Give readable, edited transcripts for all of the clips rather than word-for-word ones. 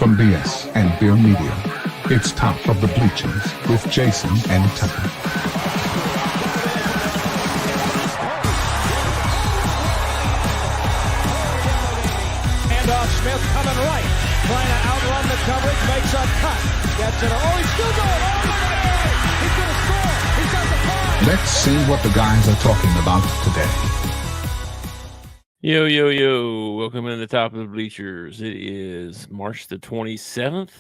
From BS and Beer Media, it's Top of the Bleachers with Jason and Tucker. Handoff, Smith coming right, trying to outrun the coverage, makes a cut, gets it. Oh, he's still going all the way. He's going to score. He's got the ball. Let's see what the guys are talking about today. Yo, yo, yo. Welcome to the Top of the Bleachers. It is March the 27th,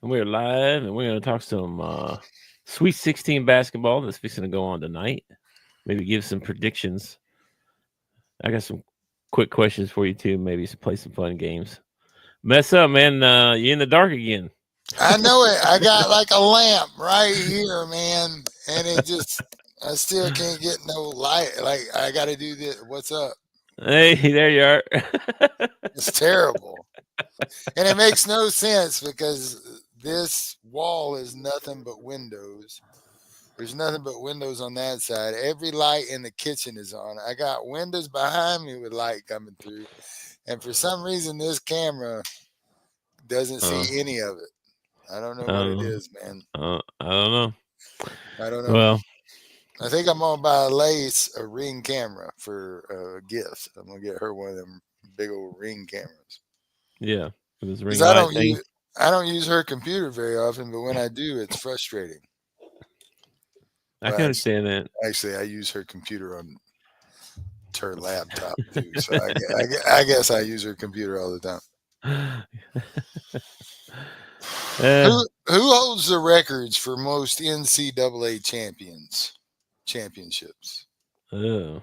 and we're live, and we're going to talk some Sweet 16 basketball that's fixing to go on tonight. Maybe give some predictions. I got some quick questions for you, too. Maybe play some fun games. Mess up, man. You're in the dark again. I know it. I got like a lamp right here, man, and I still can't get no light. Like, I got to do this. What's up? Hey, there you are. It's terrible. And it makes no sense because this wall is nothing but windows. There's nothing but windows on that side. Every light in the kitchen is on. I got windows behind me with light coming through. And for some reason, this camera doesn't see any of it. I don't know what it is, man. I don't know. I don't know. Well, I think I'm gonna buy a Ring camera for a gift. I'm gonna get her one of them big old Ring cameras. yeah. Because I don't use her computer very often, but when I do, it's frustrating. I can understand that. Actually, I use her computer on her laptop too, so I guess I use her computer all the time. Who holds the records for most NCAA championships? Oh,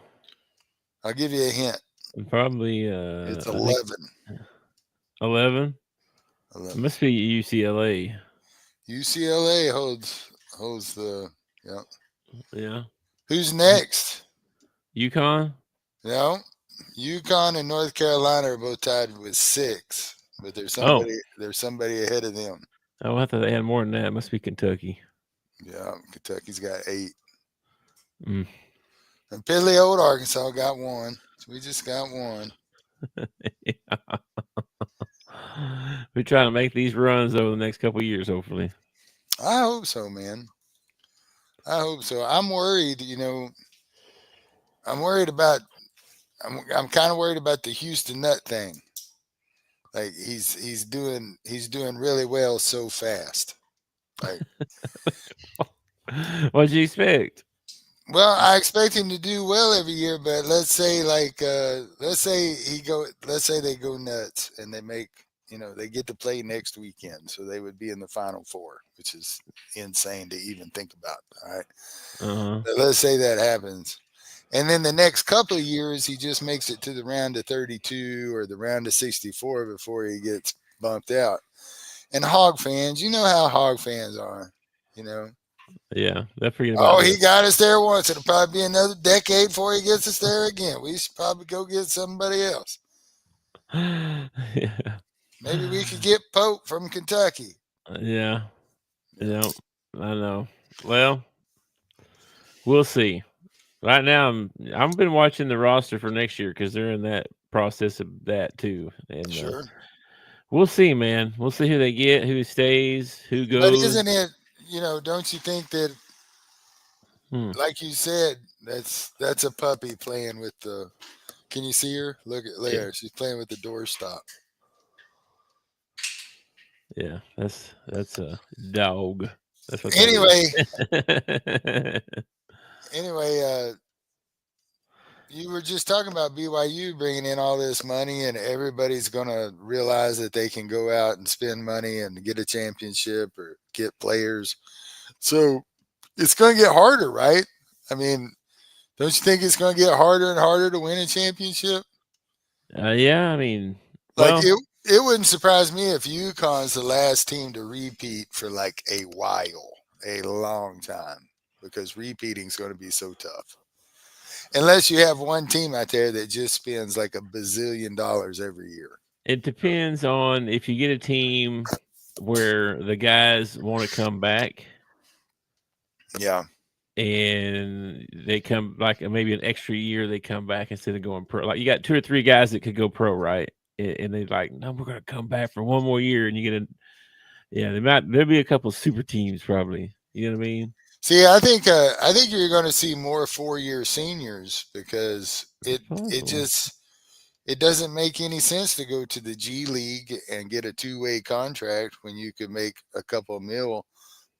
I'll give you a hint. probably It's 11. 11? It must be UCLA. UCLA holds the Yeah. Who's next? UConn? No. UConn and North Carolina are both tied with 6, but there's somebody ahead of them. Oh, I thought they had more than that. It must be Kentucky. Yeah, Kentucky's got 8. Mm. And Piddly Old Arkansas got 1. So we just got 1. We're trying to make these runs over the next couple of years, hopefully. I hope so, man. I hope so. I'm worried, I'm kind of worried about the Houston Nut thing. Like he's doing really well so fast. Like, what'd you expect? Well, I expect him to do well every year, but let's say they go nuts and they make, they get to play next weekend, so they would be in the Final Four, which is insane to even think about. All right, But let's say that happens. And then the next couple of years, he just makes it to the round of 32 or the round of 64 before he gets bumped out. And Hog fans, you know how Hog fans are, Yeah, they're forget about he got us there once. It'll probably be another decade before he gets us there again. We should probably go get somebody else. Yeah. Maybe we could get Pope from Kentucky. Yeah. I know. Well, we'll see. Right now, I've been watching the roster for next year because they're in that process of that too. And sure. We'll see, man. We'll see who they get, who stays, who goes. But isn't it, don't you think that, like you said, that's a puppy playing with the. Can you see her? Look at there. Yeah. She's playing with the doorstop. Yeah, that's a dog. That's what. Anyway, you were just talking about BYU bringing in all this money, and everybody's going to realize that they can go out and spend money and get a championship or get players. So it's going to get harder, right? I mean, don't you think it's going to get harder and harder to win a championship? Yeah, I mean, it wouldn't surprise me if UConn's the last team to repeat for like a long time. Because repeating is going to be so tough. Unless you have one team out there that just spends like $1 bazillion every year. It depends on if you get a team where the guys want to come back. Yeah. And they come like maybe an extra year, they come back instead of going pro. Like you got 2 or 3 guys that could go pro, right? and they're like, no, we're gonna come back for one more year, and you get a there'll be a couple super teams probably. You know what I mean? See, I think you're going to see more 4-year seniors because it doesn't make any sense to go to the G League and get a 2-way contract when you could make a couple mil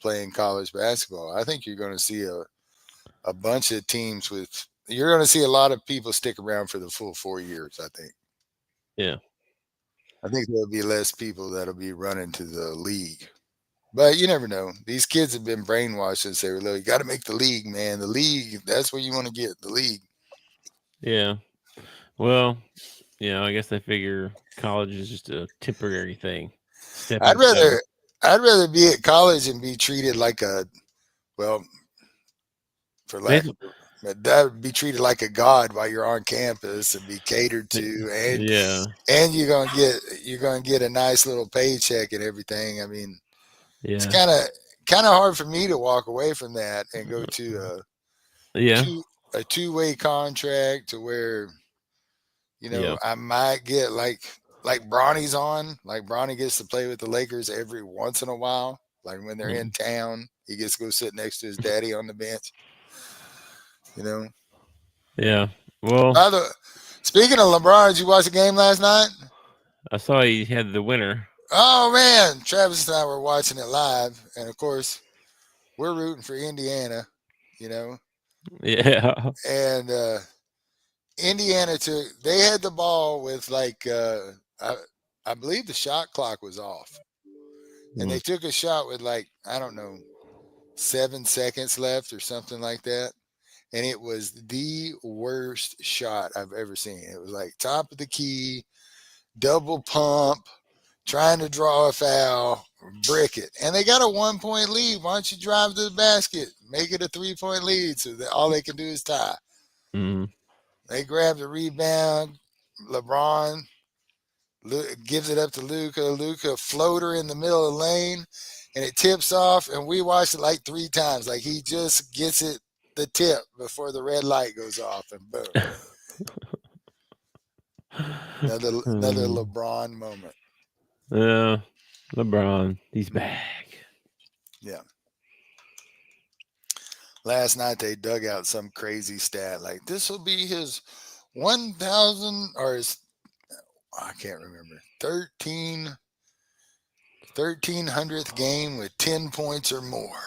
playing college basketball. I think you're going to see a bunch of teams you're going to see a lot of people stick around for the full 4 years, I think. Yeah. I think there'll be less people that'll be running to the league. But you never know. These kids have been brainwashed since they were little. You got to make the league, man. The league, that's where you want to get, the league. Yeah. Well, I guess they figure college is just a temporary thing. I'd rather be at college and be treated like that would be treated like a god while you're on campus and be catered to, and you're gonna get a nice little paycheck and everything. I mean, it's kind of hard for me to walk away from that and go to a 2-way contract to where I might get like Bronny's on. Like Bronny gets to play with the Lakers every once in a while. Like when they're in town, he gets to go sit next to his daddy on the bench. Yeah. Well, speaking of LeBron, did you watch the game last night? I saw he had the winner. Oh man, Travis and I were watching it live, and of course, we're rooting for Indiana. Yeah. And Indiana they had the ball with I believe the shot clock was off. And they took a shot with 7 seconds left or something like that. And it was the worst shot I've ever seen. It was like top of the key, double pump, trying to draw a foul, brick it. And they got a 1-point lead. Why don't you drive to the basket, make it a 3-point lead so that all they can do is tie. Mm-hmm. They grab the rebound. LeBron gives it up to Luka. Luka floater in the middle of the lane, and it tips off. And we watched it like 3 times. Like he just gets it the tip before the red light goes off, and boom. another LeBron moment. Yeah, LeBron, he's back. Yeah. Last night they dug out some crazy stat like this will be his 1,000 or his I can't remember 1300th game with 10 points or more.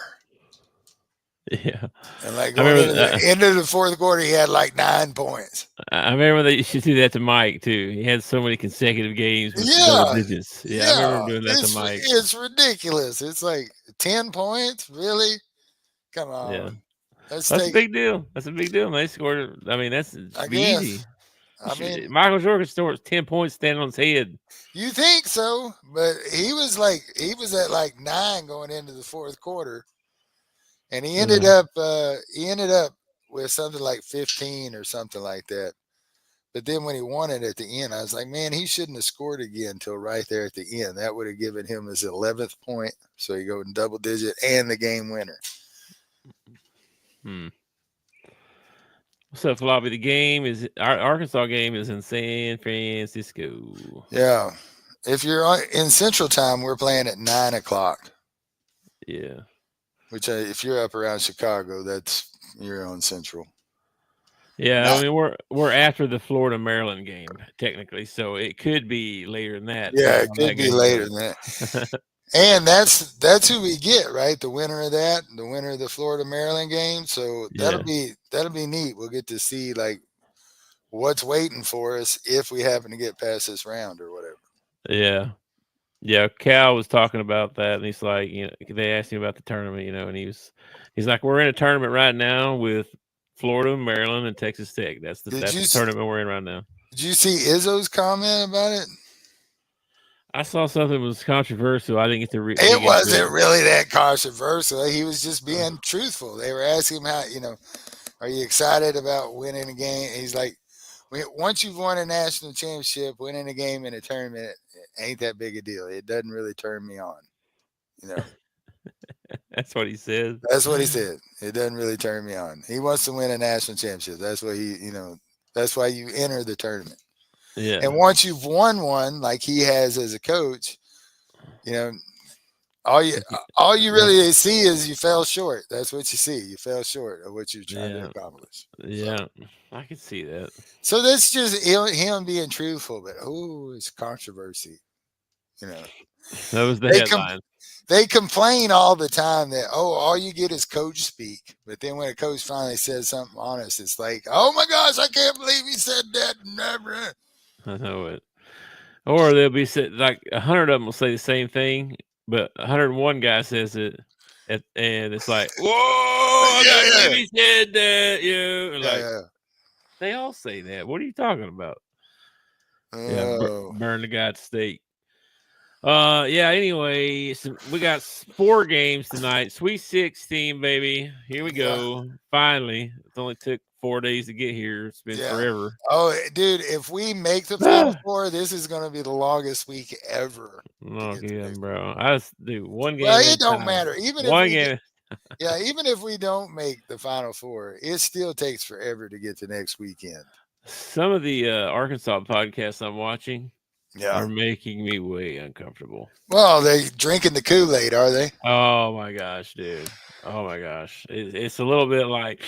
Yeah, and going into the end of the fourth quarter, he had 9 points. I remember they used to do that to Mike too. He had so many consecutive games with double digits. Yeah, I remember doing that to Mike. It's ridiculous. It's 10 points, really? Come on. Yeah. That's a big deal. That's a big deal. They scored. I mean, that's easy. Michael Jordan scored 10 points standing on his head. You think so? But he was at 9 going into the fourth quarter, and he ended up with something like 15 or something like that. But then when he won it at the end, I was like, man, he shouldn't have scored again until right there at the end. That would have given him his 11th point, so he go in double digit and the game winner. What's up, Floppy? Our Arkansas game is in San Francisco. Yeah. If you're in Central Time, we're playing at 9 o'clock. Yeah. Which if you're up around Chicago, you're on Central. Yeah, I mean we're after the Florida Maryland game technically, so it could be later than that. Yeah, it could be later than that. And that's who we get, right? The winner of that, the winner of the Florida Maryland game. So that'll be neat. We'll get to see what's waiting for us if we happen to get past this round or whatever. Yeah. Yeah, Cal was talking about that, and he's like, they asked him about the tournament, and he's like, we're in a tournament right now with Florida, Maryland, and Texas Tech. That's the tournament we're in right now. Did you see Izzo's comment about it? I saw something that was controversial. I didn't get to read. It wasn't really that controversial. He was just being truthful. They were asking him how, are you excited about winning a game? He's like, once you've won a national championship, winning a game in a tournament ain't that big a deal. It doesn't really turn me on. That's what he said. That's what he said. It doesn't really turn me on. He wants to win a national championship. That's what that's why you enter the tournament. Yeah. And once you've won one, like he has as a coach, you know, all you really see is you fell short. That's what you see. You fell short of what you're trying to accomplish. Yeah, I can see that. So that's just him being truthful, but it's controversy. You know, That was the headline. They complain all the time that all you get is coach speak, but then when a coach finally says something honest, it's like, oh my gosh, I can't believe he said that. Never. I know it. Or they'll be like 100 of them will say the same thing, but 101 guy says it, and it's like, whoa, I can't believe he said that. They all say that. What are you talking about? Burn the guy at the stake. Anyway, we got 4 games tonight. Sweet 16, baby. Here we go. Finally. It only took 4 days to get here. It's been forever. Oh, dude, if we make the Final Four, this is going to be the longest week ever. Oh, yeah, bro. One game. Well, it don't matter. Even if we don't make the Final Four, it still takes forever to get to next weekend. Some of the Arkansas podcasts I'm watching are making me way uncomfortable. Well, they drinking the Kool-Aid, are they? Oh my gosh, dude. Oh my gosh. It's a little bit like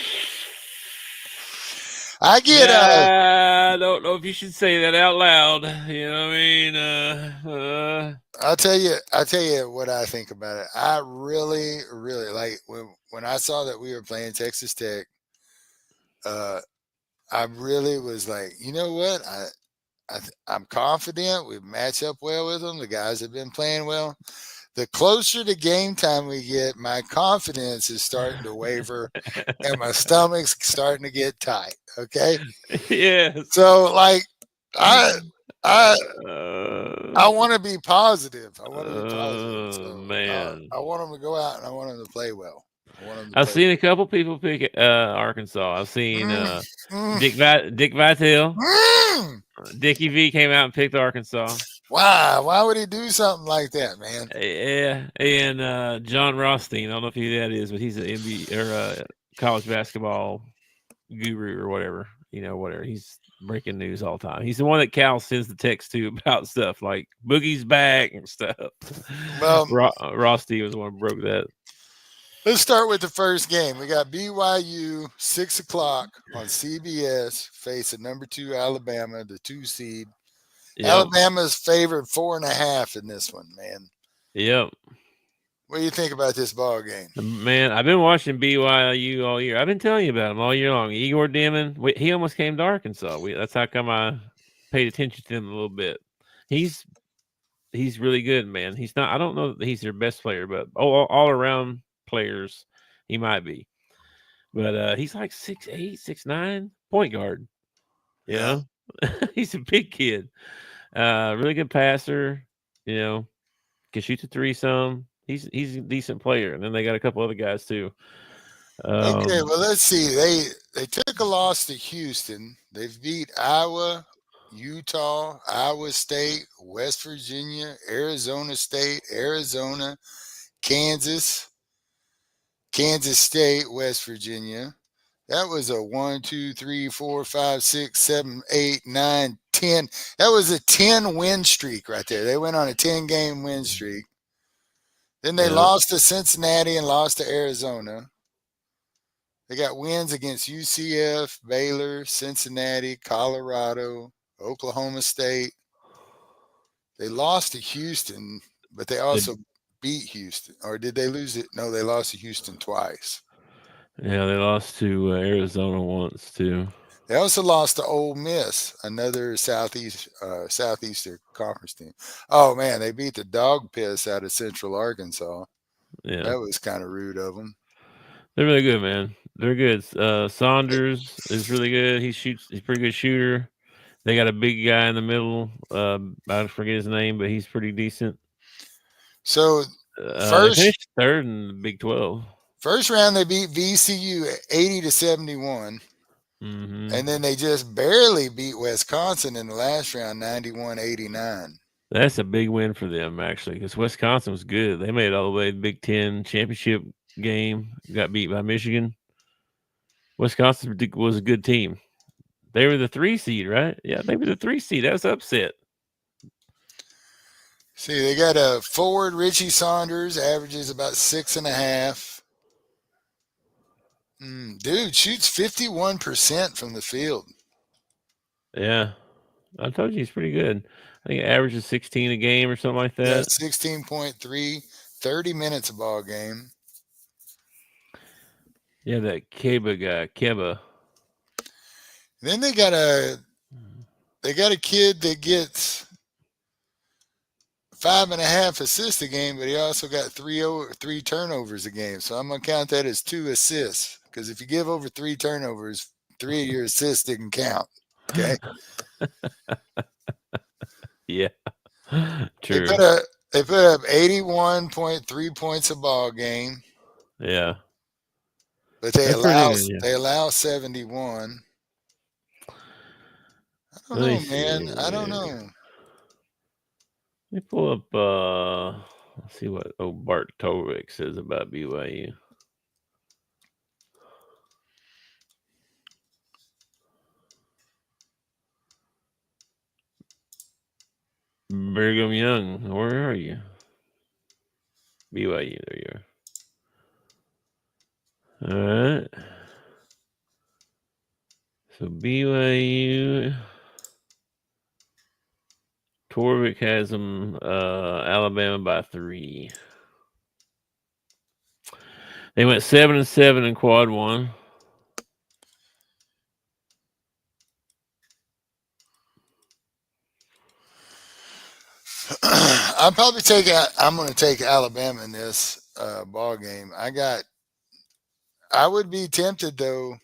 I get I don't know if you should say that out loud. You know what I mean? I'll tell you what I think about it. I really, really like when I saw that we were playing Texas Tech, I really was like, you know what? I'm confident we match up well with them. The guys have been playing well. The closer to game time we get, my confidence is starting to waver and my stomach's starting to get tight. Okay. Yeah. So like I want to be positive. I want to be positive. So, man. I want them to go out and I want them to play well. I've seen a couple people pick Arkansas. I've seen Dick Vitale. Dickie V came out and picked Arkansas. Why would he do something like that, man? Yeah, and John Rothstein. I don't know if who that is, but he's an NBA or college basketball guru or whatever. Whatever. He's breaking news all the time. He's the one that Cal sends the text to about stuff like Boogie's back and stuff. Well, Rothstein was the one who broke that. Let's start with the first game. We got BYU 6:00 on CBS facing number 2 Alabama, the 2 seed. Yep. Alabama's favored 4.5 in this one, man. Yep. What do you think about this ball game? Man, I've been watching BYU all year. I've been telling you about him all year long. Igor Dimon, he almost came to Arkansas. That's how come I paid attention to him a little bit. He's really good, man. He's not. I don't know that he's their best player, but all around players, he might be. But he's like 6'8", 6'9", point guard. Yeah. He's a big kid. Really good passer. Can shoot the 3 some. He's a decent player. And then they got a couple other guys too. Okay, well, let's see. They took a loss to Houston. They've beat Iowa, Utah, Iowa State, West Virginia, Arizona State, Arizona, Kansas State, West Virginia. That was a 1, 2, 3, 4, 5, 6, 7, 8, 9, 10. That was a 10 win streak right there. They went on a 10-game win streak. Then they lost to Cincinnati and lost to Arizona. They got wins against UCF, Baylor, Cincinnati, Colorado, Oklahoma State. They lost to Houston, but they also beat Houston. Or did they lose it? No, they lost to Houston twice. Yeah, they lost to Arizona once too. They also lost to Ole Miss, another Southeastern Conference team. Oh man, they beat the dog piss out of Central Arkansas. Yeah, that was kind of rude of them. They're really good, man. They're good. Saunders is really good. He's a pretty good shooter. They got a big guy in the middle. I forget his name, but he's pretty decent. So they finished third in the Big 12. First round, they beat VCU 80-71. Mm-hmm. And then they just barely beat Wisconsin in the last round, 91-89. That's a big win for them, actually, because Wisconsin was good. They made it all the way to the Big 10 championship game, got beat by Michigan. Wisconsin was a good team. They were the 3 seed, right? Yeah, they were the 3 seed. That was upset. See, they got a forward, Richie Saunders, averages about 6.5. Dude, shoots 51% from the field. Yeah. I told you he's pretty good. I think it averages 16 a game or something like that. Yeah, 16.3, 30 minutes a ball game. Yeah, that Keba guy, Keba. Then they got a kid that gets 5.5 assists a game, but he also got three turnovers a game. So I'm gonna count that as 2 assists. Because if you give over 3 turnovers, 3 of your assists didn't count. Okay. Yeah. True. They put up 81.3 points a ball game. Yeah. But they That's allow 71. I don't know, man. I don't know. Let me pull up let's see what Bart Torvik says about BYU. Brigham Young, where are you? BYU, there you are. All right. So BYU, Torvik has them Alabama by 3. They went 7-7 in quad 1. I'm going to take Alabama in this ball game. I would be tempted though.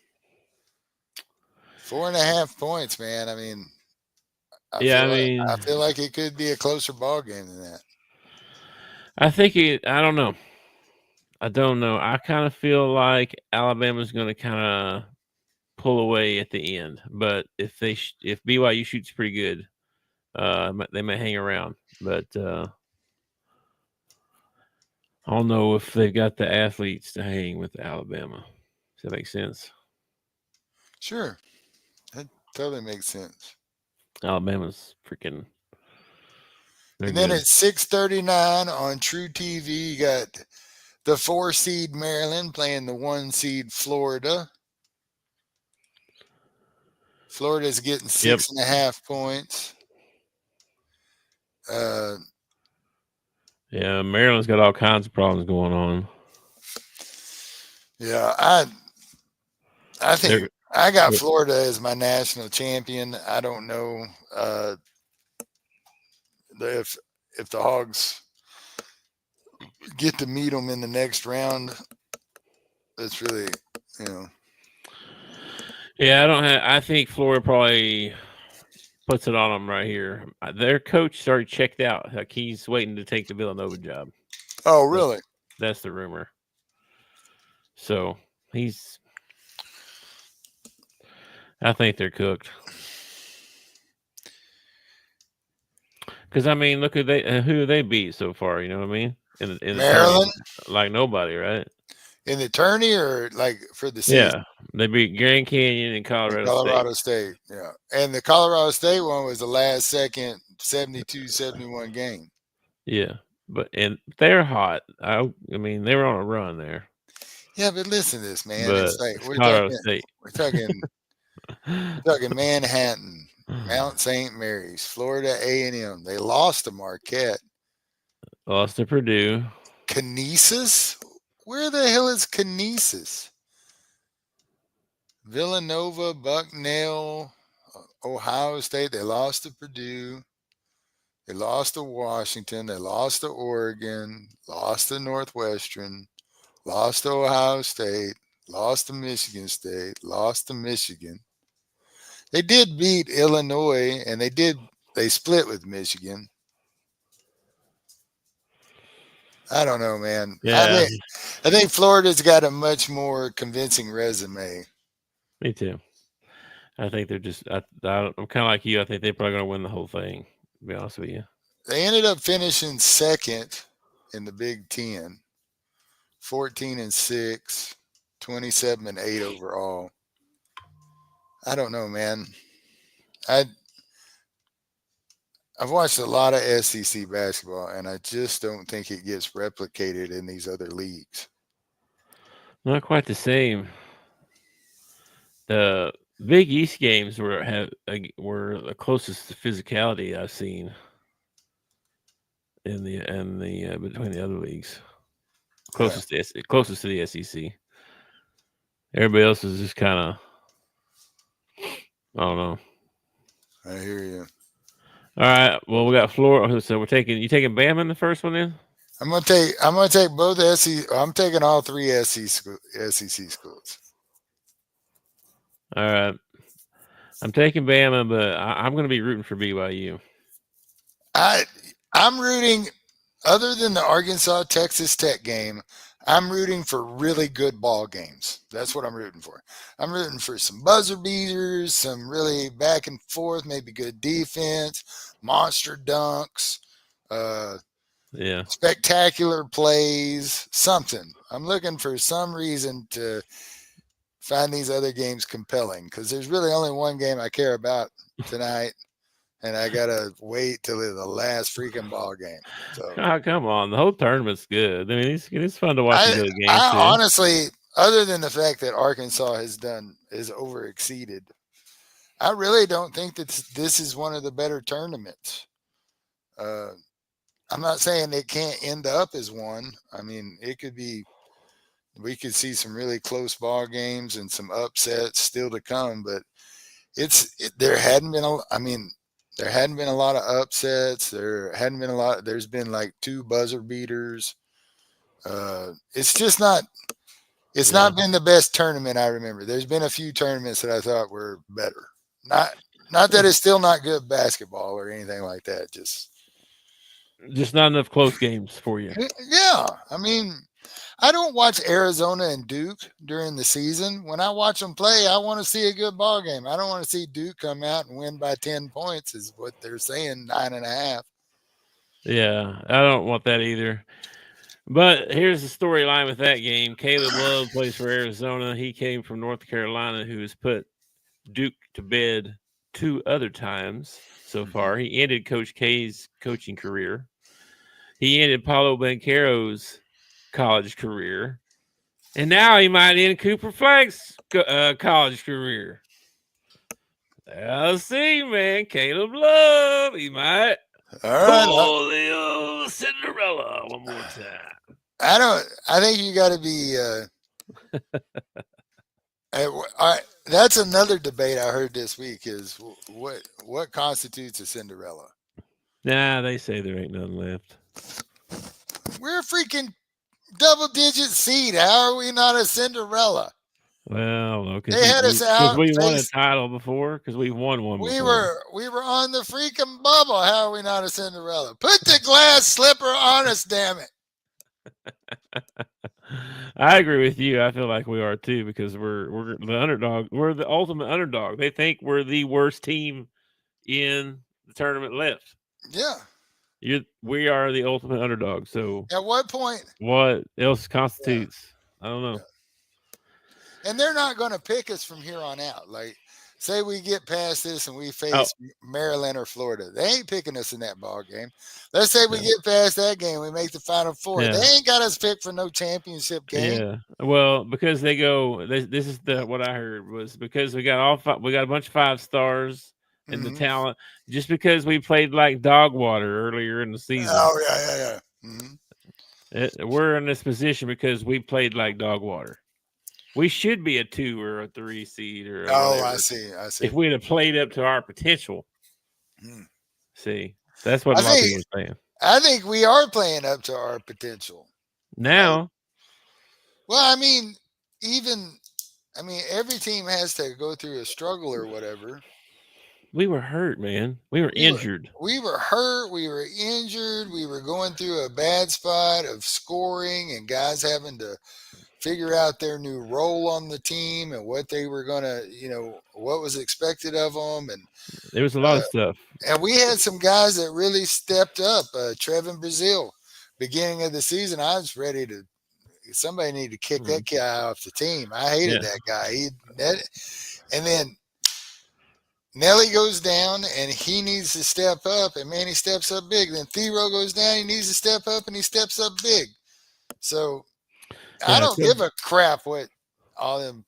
4.5 points, man. I mean, I feel like it could be a closer ball game than that. I don't know. I don't know. I kind of feel like Alabama's going to kind of pull away at the end, but if BYU shoots pretty good, they may hang around. But I don't know if they've got the athletes to hang with Alabama. Does that make sense? Sure, that totally makes sense. Alabama's freaking. And then at 6:39 on True TV, you got the 4 seed Maryland playing the 1 seed Florida. Florida's getting 6.5 points. Yeah, Maryland's got all kinds of problems going on. Yeah, I think I got Florida as my national champion. I don't know if the Hogs get to meet them in the next round. That's really, Yeah, I think Florida probably puts it on them right here. Their coach already checked out. Like he's waiting to take the Villanova job. Oh, really? That's the rumor. So I think they're cooked. Because I mean, look who they beat so far. You know what I mean? In Maryland, like nobody, right? In the tourney or like for the season? Yeah, they beat Grand Canyon and Colorado State. Yeah, and the Colorado State one was the last second 72-71 game. Yeah, and they're hot. I mean, they were on a run there. Yeah, but listen to this, man. But it's like we're talking Manhattan, Mount St. Mary's, Florida A&M. They lost to Marquette. Lost to Purdue. Canisius? Where the hell is Canisius? Villanova, Bucknell, Ohio State. They lost to Purdue. They lost to Washington. They lost to Oregon. Lost to Northwestern. Lost to Ohio State. Lost to Michigan State. Lost to Michigan. They did beat Illinois, and they split with Michigan. I don't know, man. Yeah. I think Florida's got a much more convincing resume. Me too. I think they're just. I'm kind of like you. I think they're probably going to win the whole thing. To be honest with you. They ended up finishing second in the Big Ten, 14-6, 27-8 overall. I don't know, man. I've watched a lot of SEC basketball, and I just don't think it gets replicated in these other leagues. Not quite the same. The Big East games were the closest to physicality I've seen in the between the other leagues. Closest to the SEC. Everybody else is just kind of, I don't know. I hear you. All right. Well, we got Florida. So you taking Bama in the first one then? I'm gonna take both SEC. I'm taking all three SEC schools. All right. I'm taking Bama, but I'm going to be rooting for BYU. I'm rooting, other than the Arkansas Texas Tech game, I'm rooting for really good ball games. That's what I'm rooting for. I'm rooting for some buzzer beaters, some really back and forth, maybe good defense, monster dunks, spectacular plays, something. I'm looking for some reason to find these other games compelling, because there's really only one game I care about tonight, and I gotta wait till the last freaking ball game. So, come on, the whole tournament's good. I mean, it's fun to watch these other games. I honestly, other than the fact that Arkansas is overexceeded, I really don't think that this is one of the better tournaments. I'm not saying it can't end up as one. I mean, it could be. We could see some really close ball games and some upsets still to come, but there hadn't been a lot of upsets. There's been like 2 buzzer beaters. It's just not. It's not been the best tournament I remember. There's been a few tournaments that I thought were better. Not that it's still not good basketball or anything like that. Just not enough close games for you. Yeah, I mean, I don't watch Arizona and Duke during the season. When I watch them play, I want to see a good ball game. I don't want to see Duke come out and win by 10 points, is what they're saying, 9.5. Yeah, I don't want that either. But here's the storyline with that game. Caleb Love plays for Arizona. He came from North Carolina, who has put Duke to bed 2 other times so far. He ended Coach K's coaching career. He ended Paulo Banchero's college career. And now he might end Cooper Flank's college career. I'll see, man. Caleb Love, he might pull the Cinderella one more time. I think you got to be. That's another debate I heard this week is what constitutes a Cinderella? Nah, they say there ain't nothing left. We're a freaking double-digit seed. How are we not a Cinderella? Well, no, they had us out. Because we won a title before. Because we won one before. We were on the freaking bubble. How are we not a Cinderella? Put the glass slipper on us, damn it. I agree with you. I feel like we are too, because we're the underdog. We're the ultimate underdog. They think we're the worst team in the tournament left. Yeah. We are the ultimate underdog. So at what point? What else constitutes? Yeah. I don't know. Yeah. And they're not going to pick us from here on out. Like, say we get past this and we face Maryland or Florida. They ain't picking us in that ball game. Let's say we get past that game, we make the Final Four. Yeah. They ain't got us picked for no championship game. Yeah. Well, because they go. This is what I heard was because we got a bunch of 5 stars in the talent. Just because we played like dog water earlier in the season. Oh yeah. Mm-hmm. We're in this position because we played like dog water. We should be a 2 or a 3 seed or whatever. I see. If we'd have played up to our potential. See, that's what a lot of people are saying. I think we are playing up to our potential. Now. Well, I mean, every team has to go through a struggle or whatever. We were hurt, man. We were injured. We were hurt. We were injured. We were going through a bad spot of scoring and guys having to figure out their new role on the team and what they were going to, what was expected of them. And there was a lot of stuff. And we had some guys that really stepped up. Trevin Brazil, beginning of the season, I was ready to, somebody needed to kick that guy off the team. I hated that guy. And then Nelly goes down, and he needs to step up, and Manny steps up big. Then Thero goes down, he needs to step up, and he steps up big. So I don't give a crap what all them.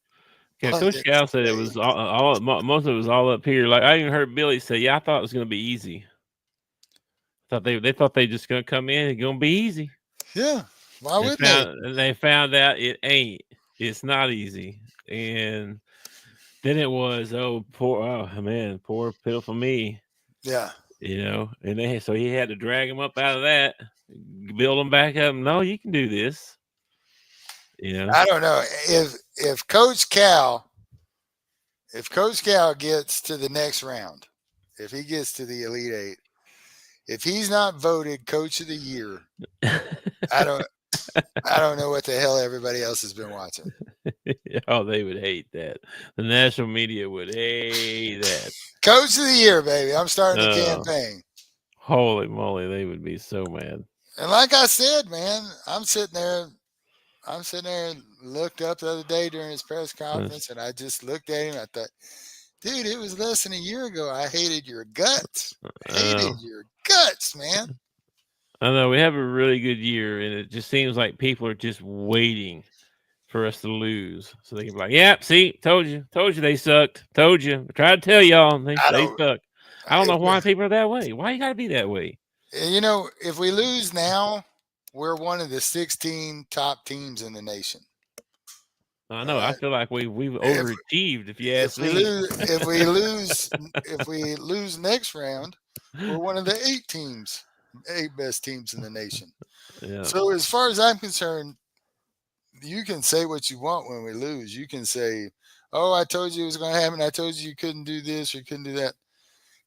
Yeah, Coach Cal said it was all most of it was all up here. Like I even heard Billy say, "Yeah, I thought it was going to be easy. Thought they thought they just going to come in and going to be easy." Yeah, why would they? And they found out it ain't. It's not easy. And then it was, poor pitiful me. Yeah, and so he had to drag him up out of that, build him back up. No, you can do this. I don't know if Coach Cal gets to the next round, if he gets to the Elite Eight, if he's not voted Coach of the Year, I don't know what the hell everybody else has been watching. Oh, they would hate that. The national media would hate that. Coach of the Year, baby. I'm starting the campaign. Holy moly, they would be so mad. And like I said, man, I'm sitting there and looked up the other day during his press conference, and I just looked at him. I thought, dude, it was less than a year ago. I hated your guts. Your guts, man. I know we have a really good year, and it just seems like people are just waiting for us to lose so they can be like, "Yep, see, told you they sucked. Told you, I tried to tell y'all they sucked." I don't know why people are that way. Why you got to be that way? If we lose now, we're one of the 16 top teams in the nation. I know. I feel like we've overachieved. If you ask me, if we lose next round, we're one of the 8 best teams in the nation. Yeah. So as far as I'm concerned, you can say what you want when we lose. You can say, "Oh, I told you it was going to happen. I told you couldn't do this or you couldn't do that."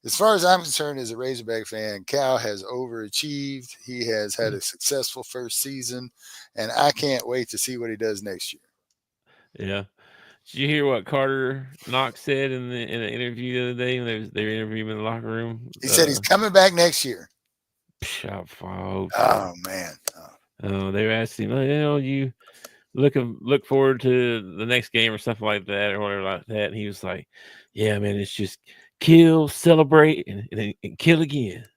As far as I'm concerned, as a Razorback fan, Cal has overachieved. He has had a successful first season, and I can't wait to see what he does next year. Yeah. Did you hear what Carter Knox said in an interview the other day when they were interviewing him in the locker room? He said he's coming back next year. Oh man. They were asking him, you look forward to the next game or something like that or whatever like that. And he was like, "Yeah, man, it's just kill, celebrate, and kill again."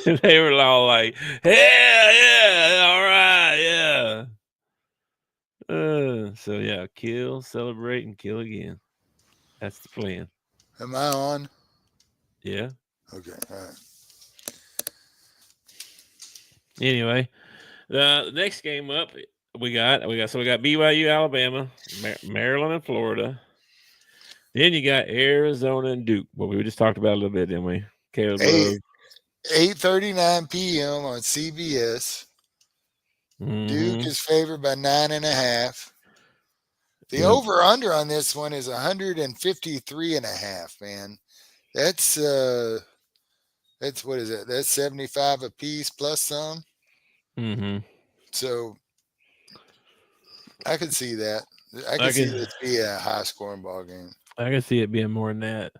And they were all like, "Yeah, all right, yeah." So yeah, kill, celebrate, and kill again. That's the plan. Am I on? Yeah. Okay. All right. Anyway, the next game up we got BYU, Alabama, Maryland, and Florida. Then you got Arizona and Duke. Well, we just talked about a little bit, didn't we? 8:39 p.m. on CBS. Mm-hmm. Duke is favored by 9.5. The over-under on this one is 153.5, man. That's what is it? That's 75 a piece plus some. Mm-hmm. So I could see that. I could see it be a high-scoring ball game. I can see it being more than that,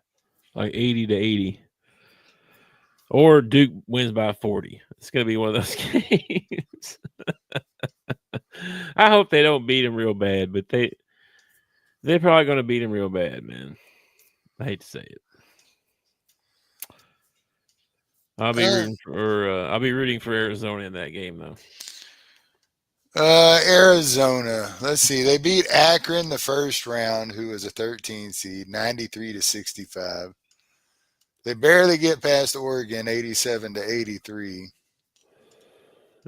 like 80-80. Or Duke wins by 40. It's going to be one of those games. I hope they don't beat them real bad, but they're probably going to beat them real bad, man. I hate to say it. I'll be rooting for Arizona in that game, though. Arizona. Let's see. They beat Akron the first round, who was a 13 seed, 93-65. They barely get past Oregon, 87-83.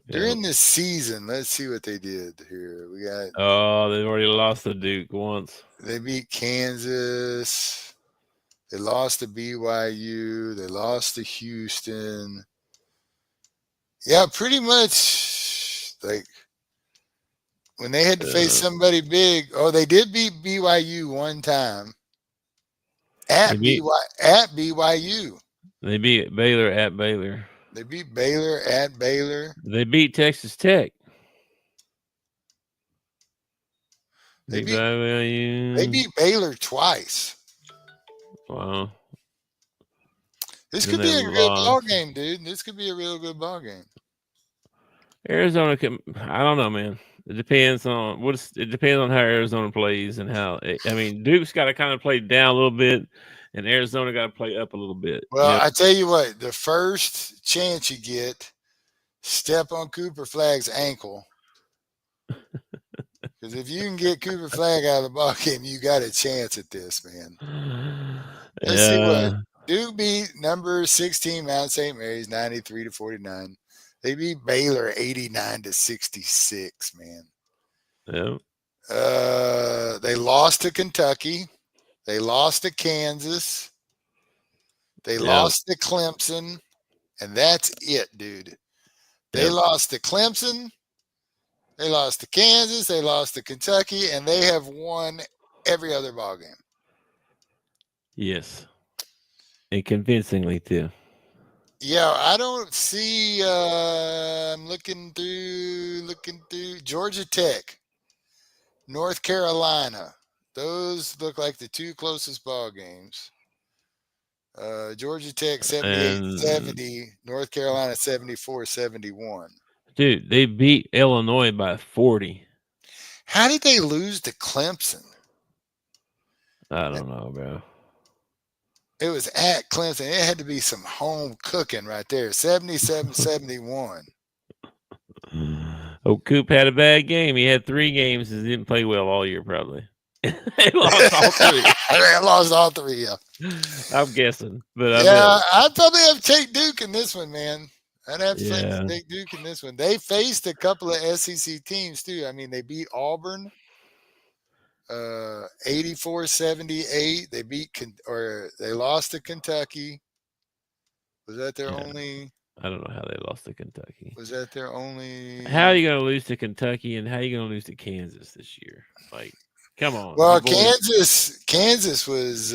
During this season, let's see what they did here. We got. Oh, they've already lost to Duke once. They beat Kansas. They lost to BYU. They lost to Houston. Yeah, pretty much like when they had to face somebody big. Oh, they did beat BYU one time at BYU. They beat Baylor at Baylor. They beat Baylor at Baylor. They beat Texas Tech. They beat Baylor twice. Wow. This could be a good ball game, dude. This could be a real good ball game. Arizona I don't know, man. It depends on how Arizona plays and how. I mean, Duke's got to kind of play down a little bit, and Arizona got to play up a little bit. Well, I tell you what, the first chance you get, step on Cooper Flagg's ankle. Because if you can get Cooper Flagg out of the ball game, you got a chance at this, man. Let's see what Duke beat number 16 Mount St. Mary's 93-49. They beat Baylor 89-66, man. Yeah. They lost to Kentucky. They lost to Kansas. They lost to Clemson. And that's it, dude. They lost to Clemson. They lost to Kansas. They lost to Kentucky. And they have won every other ball game. Yes. And convincingly, too. Yeah, I don't see. I'm looking through Georgia Tech, North Carolina. Those look like the two closest ball games. Georgia Tech 78-70, North Carolina 74-71. Dude, they beat Illinois by 40. How did they lose to Clemson? I don't know, bro. It was at Clemson. It had to be some home cooking right there. 77-71. Oh, Coop had a bad game. He had 3 games and didn't play well all year, probably. They lost all 3. They lost all 3, yeah. I'm guessing. But I'd probably have to take Duke in this one, man. I'd have to take Duke in this one. They faced a couple of SEC teams, too. I mean, they beat Auburn 84-78. They they lost to Kentucky. Was that their only? I don't know how they lost to Kentucky. Was that their only? How are you going to lose to Kentucky and how are you going to lose to Kansas this year? Like, come on. Well, Kansas was.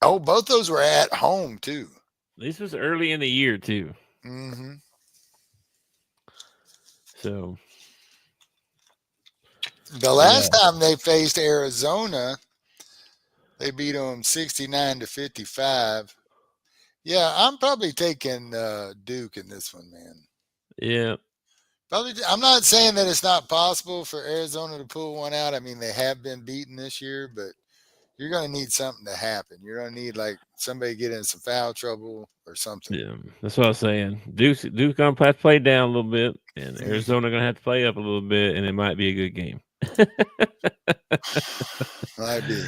Both those were at home too. This was early in the year too. Mm-hmm. So. The last time they faced Arizona, they beat them 69-55. Yeah, I'm probably taking Duke in this one, man. Yeah. Probably. I'm not saying that it's not possible for Arizona to pull one out. I mean, they have been beaten this year, but you're going to need something to happen. You're going to need like somebody get in some foul trouble or something. Yeah, that's what I was saying. Duke's going to have to play down a little bit, and Arizona going to have to play up a little bit, and it might be a good game. Might be.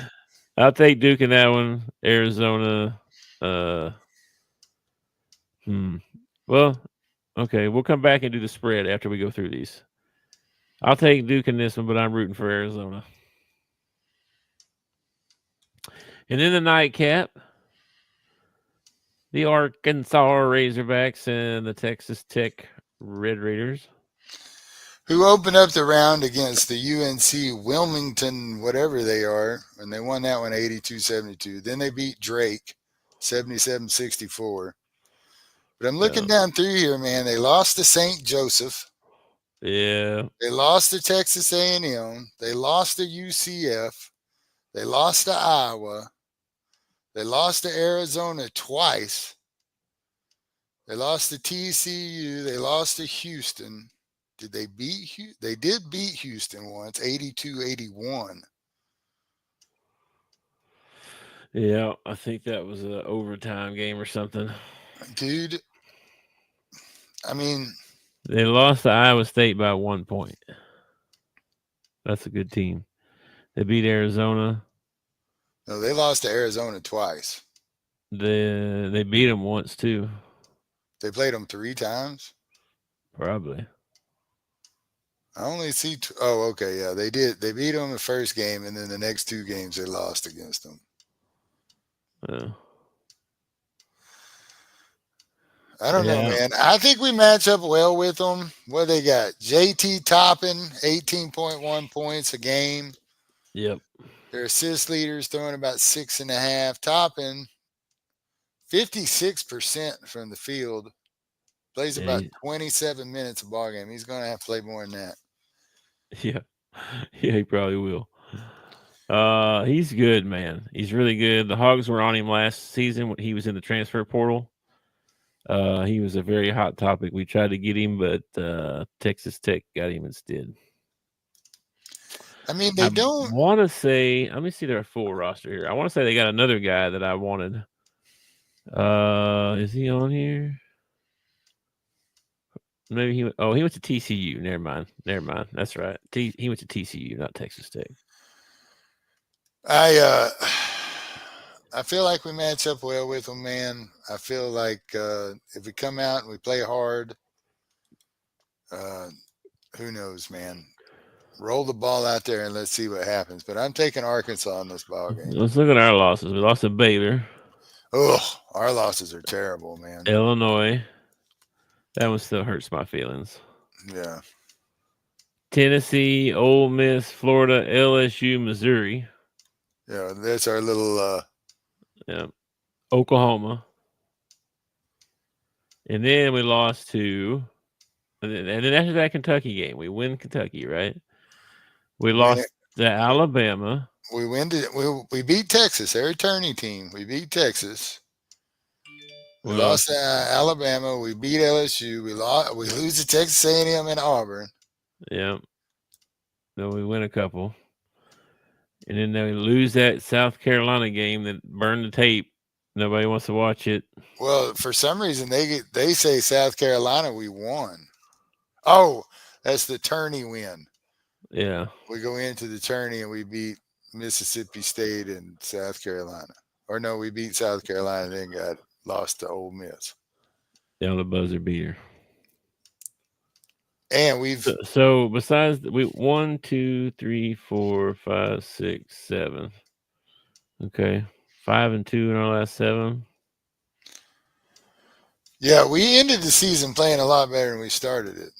I'll take Duke in that one. Arizona. Well, okay. We'll come back and do the spread after we go through these. I'll take Duke in this one, but I'm rooting for Arizona. And then the nightcap, the Arkansas Razorbacks and the Texas Tech Red Raiders, who opened up the round against the UNC Wilmington, whatever they are, and they won that one 82-72. Then they beat Drake 77-64. But I'm looking down through here, man. They lost to St. Joseph. Yeah. They lost to Texas A&M. They lost to UCF. They lost to Iowa. They lost to Arizona twice. They lost to TCU. They lost to Houston. Did they beat Houston? They did beat Houston once, 82-81. Yeah, I think that was an overtime game or something. Dude, I mean, they lost to Iowa State by 1 point. That's a good team. They beat Arizona. No, they lost to Arizona twice. They beat them once too. They played them 3 times? Probably. I only see okay, yeah, they did. They beat them the first game, and then the next 2 games they lost against them. Yeah. I don't know, man. I think we match up well with them. What they got? JT Toppin, 18.1 points a game. Yep. Their assist leaders throwing about 6.5. Toppin, 56% from the field. Plays about 27 minutes a ball game. He's going to have to play more than that. Yeah. Yeah, he probably will. He's good, man. He's really good. The Hogs were on him last season when he was in the transfer portal. He was a very hot topic. We tried to get him, but Texas Tech got him instead. I mean, they don't want to say. Let me see their full roster here. I want to say they got another guy that I wanted. Is he on here? Maybe he went to TCU. Never mind. That's right. He went to TCU, not Texas Tech. I feel like we match up well with them, man. I feel like if we come out and we play hard, who knows, man. Roll the ball out there and let's see what happens. But I'm taking Arkansas in this ball game. Let's look at our losses. We lost to Baylor. Oh, our losses are terrible, man. Illinois. That one still hurts my feelings. Yeah. Tennessee, Ole Miss, Florida, LSU, Missouri. Yeah, that's our little Oklahoma. And then we lost to and then after that Kentucky game, we win Kentucky, right? We lost to Alabama. We beat Texas, their returning team. We beat Texas. We lost to Alabama. We beat LSU. We lose to Texas A&M and Auburn. Yeah. Then we win a couple. And then they lose that South Carolina game that burned the tape. Nobody wants to watch it. Well, for some reason, they say South Carolina, we won. Oh, that's the tourney win. Yeah. We go into the tourney and we beat Mississippi State and South Carolina. Or no, we beat South Carolina and then got lost to Ole Miss. Down the buzzer beater. And we've so besides 1, 2, 3, 4, 5, 6, 7. Okay. 5-2 in our last 7. Yeah, we ended the season playing a lot better than we started it.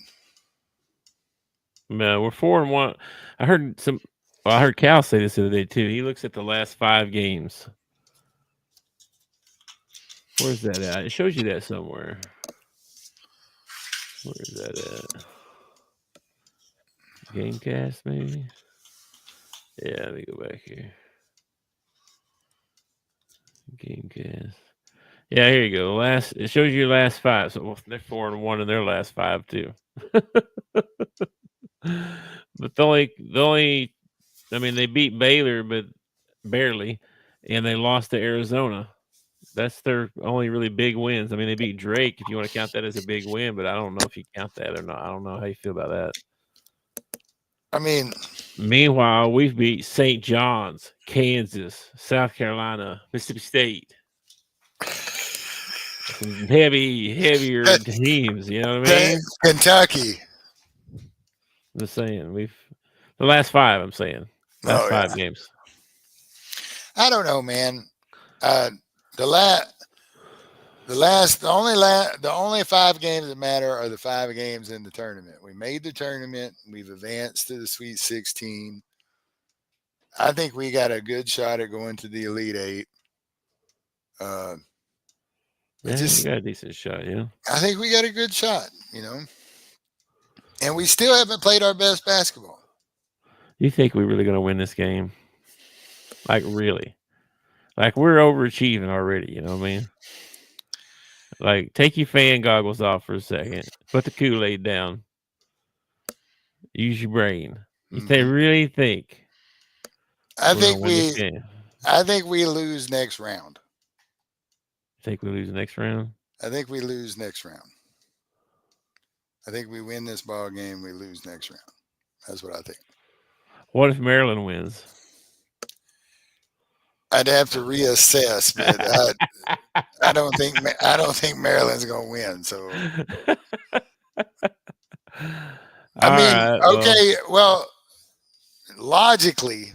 Man, we're 4-1. I heard Cal say this the other day too. He looks at the last 5 games. Where's that at? It shows you that somewhere. Where is that at? Gamecast, maybe? Yeah, let me go back here. Gamecast. Yeah, here you go. It shows you your last 5. So they're 4-1 in their last 5 too. But they beat Baylor, but barely, and they lost to Arizona. That's their only really big wins. I mean, they beat Drake, if you want to count that as a big win, but I don't know if you count that or not. I don't know how you feel about that. I mean, meanwhile, we've beat St. John's, Kansas, South Carolina, Mississippi State. Some heavier teams, you know what I mean? Kentucky. Just saying, the last 5. I'm saying last 5 games. I don't know, man. The only 5 games that matter are the 5 games in the tournament. We made the tournament. We've advanced to the Sweet 16. I think we got a good shot at going to the Elite 8. You got a decent shot, yeah. I think we got a good shot, and we still haven't played our best basketball. You think we're really going to win this game? Like, really? Like, we're overachieving already, you know what I mean? Like, take your fan goggles off for a second. Put the Kool-Aid down. Use your brain. They really think. I think we lose next round. Think we lose next round? I think we lose next round. I think we win this ball game. We lose next round. That's what I think. What if Maryland wins? I'd have to reassess, but I don't think Maryland's going to win. So, well, logically,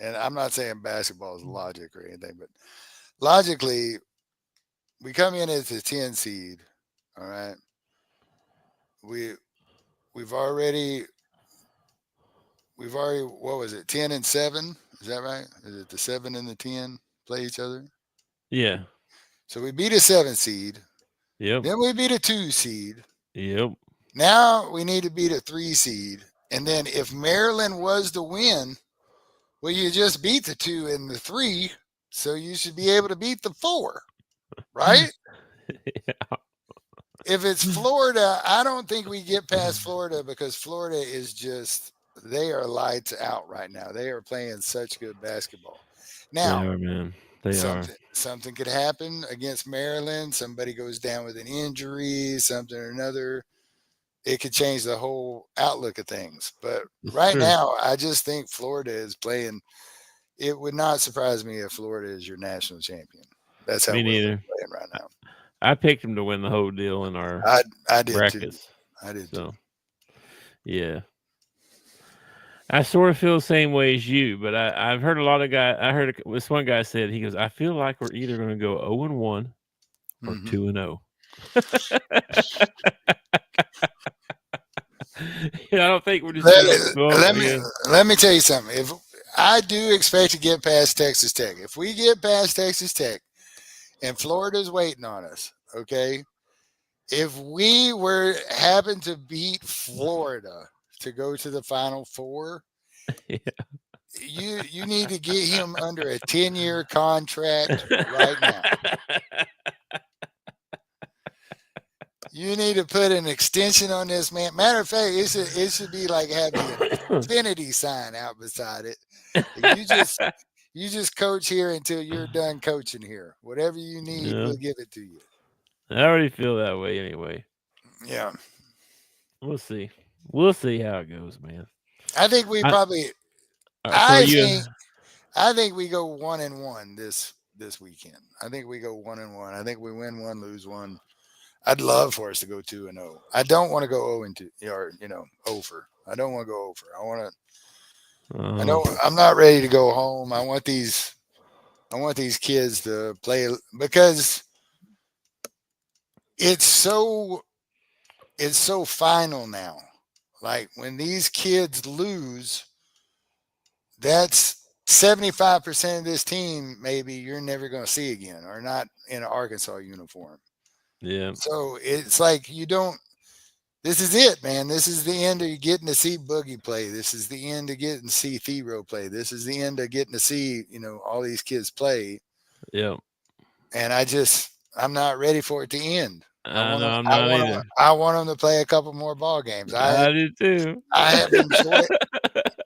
and I'm not saying basketball is logic or anything, but logically, we come in as a 10 seed. All right. We've already what was it, 10 and 7? Is that right? Is it the 7 and the 10 play each other? Yeah. So we beat a 7 seed. Yep. Then we beat a 2 seed. Yep. Now we need to beat a 3 seed. And then if Maryland was to win, well, you just beat the 2 and the 3. So you should be able to beat the 4, right? Yeah. If it's Florida, I don't think we get past Florida because Florida is just they are lights out right now. They are playing such good basketball. They Now, are, man. They are. something could happen against Maryland. Somebody goes down with an injury, something or another. It could change the whole outlook of things. But right now, I just think Florida is playing. It would not surprise me if Florida is your national champion. That's how Me well they're neither. playing right now. I picked them to win the whole deal in our I did brackets. too. I did So, too. yeah. I sort of feel the same way as you, but I've heard a lot of guys. I heard this one guy said, he goes, I feel like we're either going to go 0-1 or 2-0. I don't think we're just let me tell you something. If I do expect to get past Texas Tech, if we get past Texas Tech and Florida's waiting on us, okay, if we happen to beat Florida to go to the Final Four, yeah. you need to get him under a 10-year contract right now. You need to put an extension on this man. Matter of fact, it should be like having an infinity sign out beside it. You just coach here until you're done coaching here. Whatever you need, we'll give it to you. I already feel that way anyway. Yeah. We'll see. We'll see how it goes, man. I think we probably I think we go 1-1 this weekend. I think we go 1-1. I think we win one, lose one. I'd love for us to go 2-0. I don't want to go 0-2 or over. I don't want to go over. I want to. I know I'm not ready to go home. I want these kids to play because it's so final now. Like when these kids lose, that's 75% of this team maybe you're never going to see again or not in an Arkansas uniform. Yeah. So it's like this is it, man. This is the end of you getting to see Boogie play. This is the end of getting to see Thero play. This is the end of getting to see, all these kids play. Yeah. And I'm not ready for it to end. I'm not either. I want them to play a couple more ball games. I do too. I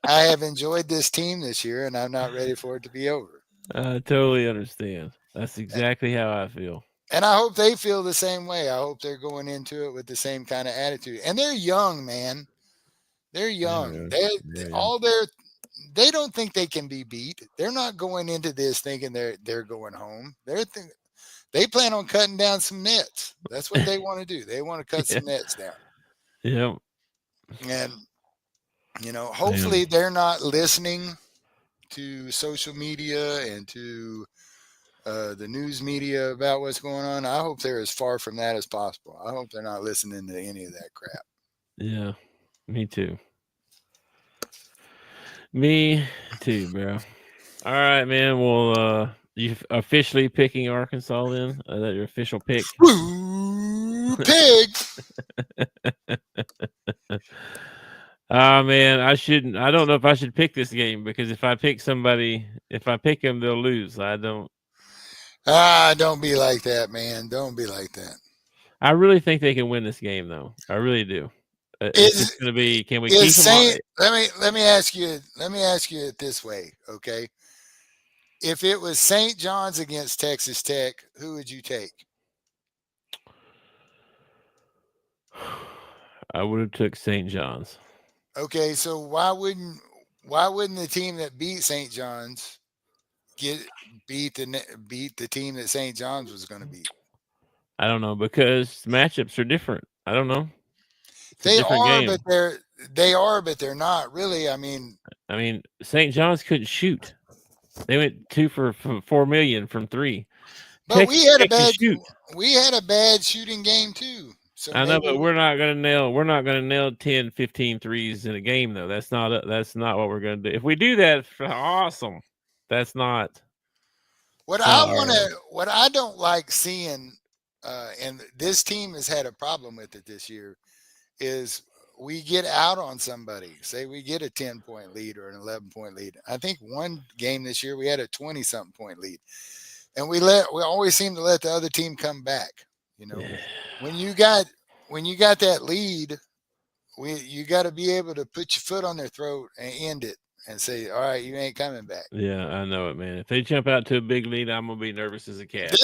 have enjoyed this team this year, and I'm not ready for it to be over. I totally understand. That's exactly how I feel. And I hope they feel the same way. I hope they're going into it with the same kind of attitude. And they're young, man. They're young. They don't think they can be beat. They're not going into this thinking they're going home. They plan on cutting down some nets. That's what they want to do. They want to cut some nets down. Yeah. And hopefully they're not listening to social media and to the news media about what's going on. I hope they're as far from that as possible. I hope they're not listening to any of that crap. Yeah, me too. Me too, bro. All right, man. Well, you officially picking Arkansas then? Is that your official pick? Woo, pig. Man, I shouldn't. I don't know if I should pick this game because if I pick them, they'll lose. I don't. Don't be like that, man. Don't be like that. I really think they can win this game, though. I really do. It's just going to be. Can we keep them? Let me ask you it this way, okay? If it was St. John's against Texas Tech, who would you take? I would have took St. John's. Okay, so why wouldn't the team that beat St. John's beat the team that St. John's was going to beat? I don't know because matchups are different. I don't know. They are, but they're not really. I mean, St. John's couldn't shoot. They went 2 for 4 million from 3. But we had a bad shooting game too. So I know, but we're not going to nail 10, 15 threes in a game though. That's not what we're going to do. If we do that, awesome. That's not what I don't like seeing, and this team has had a problem with it this year, is we get out on somebody. Say we get a 10-point lead or an 11-point lead. I think one game this year we had a 20-something point lead, and we always seem to let the other team come back. When you got that lead, you got to be able to put your foot on their throat and end it and say, all right, you ain't coming back. Yeah, I know it, man. If they jump out to a big lead, I'm going to be nervous as a cat.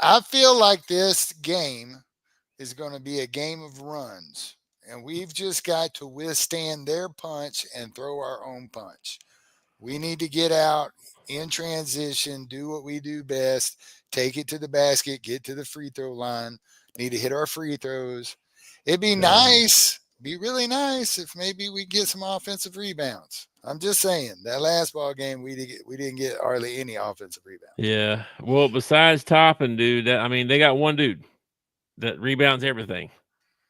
I feel like this game is going to be a game of runs, and we've just got to withstand their punch and throw our own punch. We need to get out in transition, do what we do best, take it to the basket, get to the free throw line, need to hit our free throws. It'd be be really nice if maybe we get some offensive rebounds. I'm just saying, that last ball game, we didn't get hardly any offensive rebounds. Yeah. Well, besides Toppin, dude, they got one dude that rebounds everything.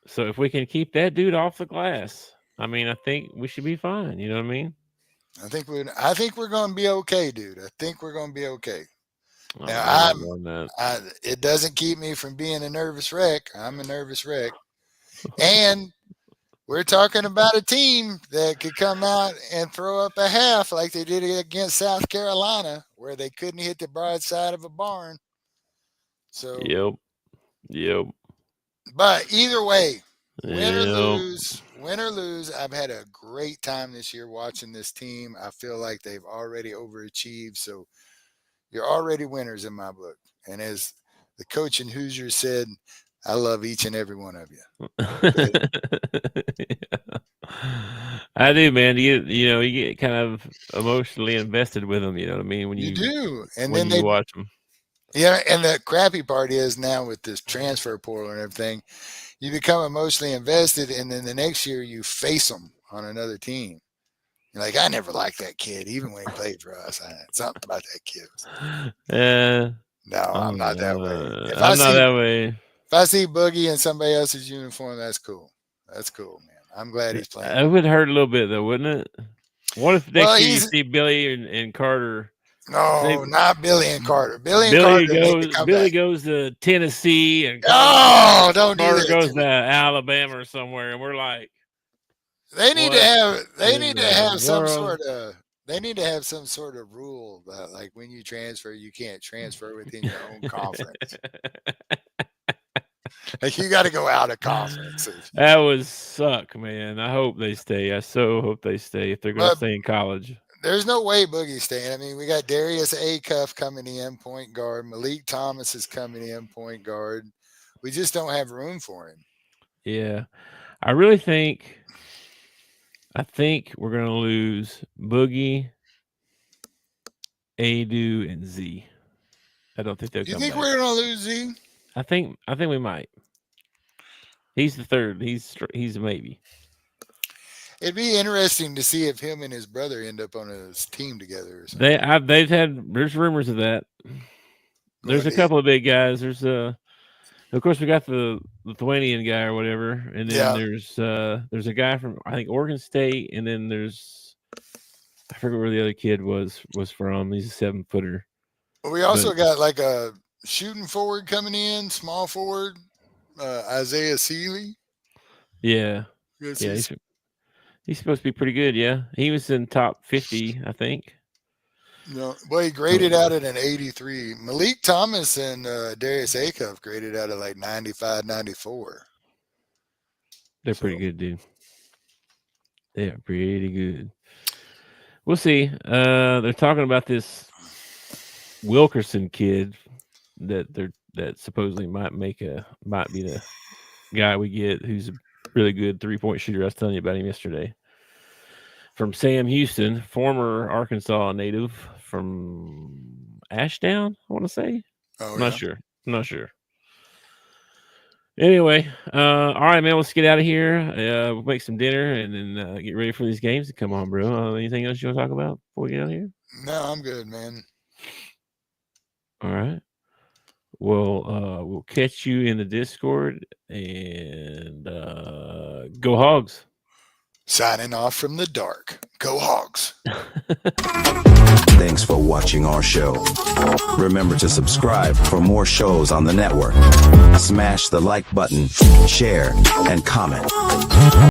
So if we can keep that dude off the glass, I think we should be fine. You know what I mean? I think we're going to be okay, dude. I think we're going to be okay. Now, it doesn't keep me from being a nervous wreck. I'm a nervous wreck. And we're talking about a team that could come out and throw up a half like they did against South Carolina, where they couldn't hit the broadside of a barn. So, yep. But either way, win or lose, I've had a great time this year watching this team. I feel like they've already overachieved. So you're already winners in my book. And as the coach in Hoosiers said, I love each and every one of you. Yeah. I do, man. You get kind of emotionally invested with them. You know what I mean? When you do, and when then you watch them. Yeah, and the crappy part is now with this transfer portal and everything, you become emotionally invested, and then the next year you face them on another team. You're like, I never liked that kid, even when he played for us. Something about that kid. No, I'm not that way. I'm not that way. If I see Boogie in somebody else's uniform, that's cool. That's cool, man. I'm glad he's playing. It would hurt a little bit, though, wouldn't it? What if next year you see Billy and Carter? No, not Billy and Carter. Billy goes to Tennessee, and Carter goes to Alabama or somewhere, and we're like, they need to have some sort of rule that, like, when you transfer, you can't transfer within your own conference. Like, you got to go out of conference. That would suck, man. I hope they stay. I so hope they stay if they're going to stay in college. There's no way Boogie's staying. I mean, we got Darius Acuff coming in, point guard. Malik Thomas is coming in, point guard. We just don't have room for him. Yeah. I really think we're going to lose Boogie, Adu, and Z. I don't think they'll come back. You think we're going to lose Z? I think we might. He's the third. He's a maybe. It'd be interesting to see if him and his brother end up on a team together. Or something. There's rumors of that. There's a couple of big guys. There's of course we got the Lithuanian guy or whatever, and then there's a guy from, I think, Oregon State, and then I forget where the other kid was from. He's a 7-footer. We also got like a shooting forward coming in, small forward, Isaiah Seeley. Yeah. He's supposed to be pretty good, yeah. He was in top 50, I think. No, well, he graded out at an 83. Malik Thomas and Darius Acuff graded out at like 95, 94. They're pretty good, dude. They are pretty good. We'll see. They're talking about this Wilkerson kid that supposedly might be the guy we get, who's a really good 3-point shooter. I was telling you about him yesterday. From Sam Houston, former Arkansas native from Ashdown, I want to say. I'm not sure. Anyway, all right, man, let's get out of here. We'll make some dinner and then get ready for these games to come on, bro. Anything else you want to talk about before we get out of here? No, I'm good, man. All right. Well, we'll catch you in the Discord, and go Hogs. Signing off from the dark. Go Hogs. Thanks for watching our show. Remember to subscribe for more shows on the network. Smash the like button, share, and comment.